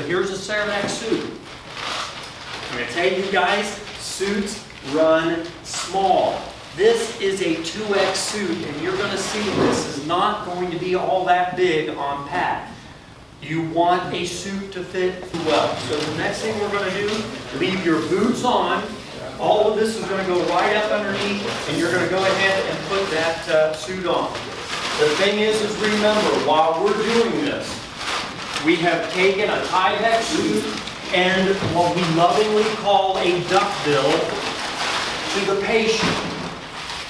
Here's a Cernex suit. I'm going to tell you guys, suits run small. This is a 2X suit, and you're going to see this is not going to be all that big on pack. You want a suit to fit well. So the next thing we're going to do, leave your boots on. All of this is going to go right up underneath, and you're going to go ahead and put that suit on. The thing is remember, while we're doing this, we have taken a Tyvek suit and what we lovingly call a duckbill to the patient.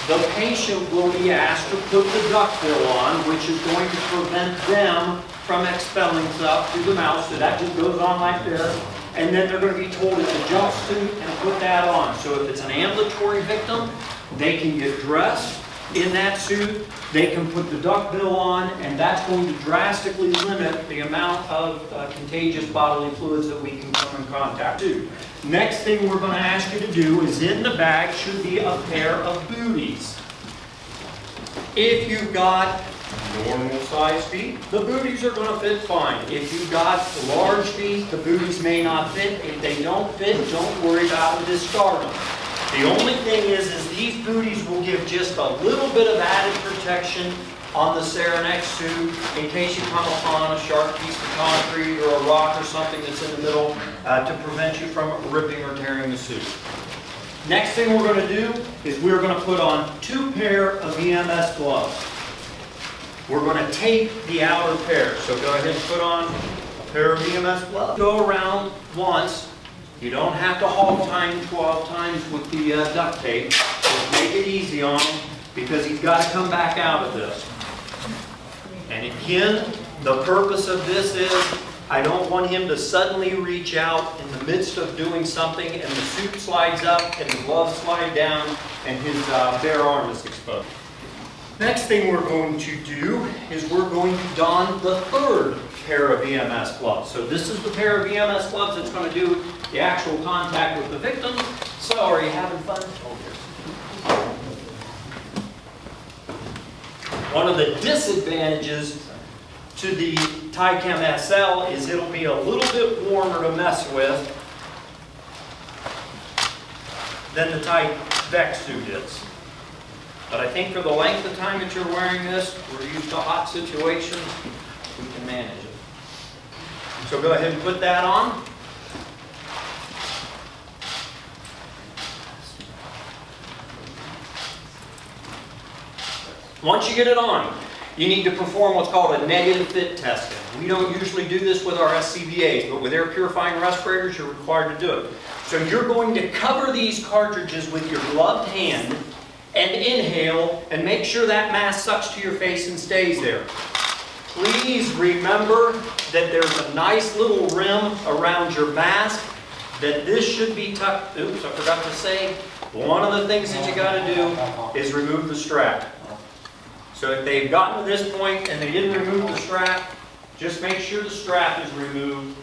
The patient will be asked to put the duckbill on, which is going to prevent them from expelling stuff through the mouth. So that just goes on like this. And then they're going to be told it's a jumpsuit and put that on. So if it's an ambulatory victim, they can get dressed in that suit. They can put the duckbill on, and that's going to drastically limit the amount of contagious bodily fluids that we can come in contact with. Next thing we're going to ask you to do is in the bag should be a pair of booties. If you've got normal size feet, the booties are going to fit fine. If you've got large feet, the booties may not fit. If they don't fit, don't worry about it, discard them. The only thing is these booties will give just a little bit of added protection on the Cernex suit in case you come upon a sharp piece of concrete or a rock or something that's in the middle to prevent you from ripping or tearing the suit. Next thing we're going to do is we're going to put on 2 pair of EMS gloves. We're going to tape the outer pair. So go ahead and put on a pair of EMS gloves. Go around once. You don't have to hog time 12 times with the duct tape. Just make it easy on him because he's got to come back out of this. And again, the purpose of this is I don't want him to suddenly reach out in the midst of doing something and the suit slides up and the gloves slide down and his bare arm is exposed. Next thing we're going to do is we're going to don the 3rd pair of EMS gloves. So this is the pair of EMS gloves that's going to do the actual contact with the victim. So are you having fun? One of the disadvantages to the Tychem SL is it'll be a little bit warmer to mess with than the Tyvek suit is. But I think for the length of time that you're wearing this, we're used to hot situations, we can manage it. So go ahead and put that on. Once you get it on, you need to perform what's called a negative fit testing. We don't usually do this with our SCBAs, but with air purifying respirators, you're required to do it. So you're going to cover these cartridges with your gloved hand and inhale and make sure that mask sucks to your face and stays there. Please remember that there's a nice little rim around your mask that this should be tucked. Oops, I forgot to say, one of the things that you got to do is remove the strap. So if they've gotten to this point and they didn't remove the strap, just make sure the strap is removed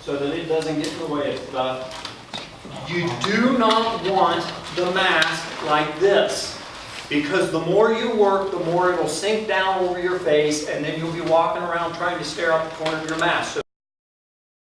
so that it doesn't get in the way of stuff. You do not want the mask like this because the more you work, the more it'll sink down over your face and then you'll be walking around trying to stare out the corner of your mask.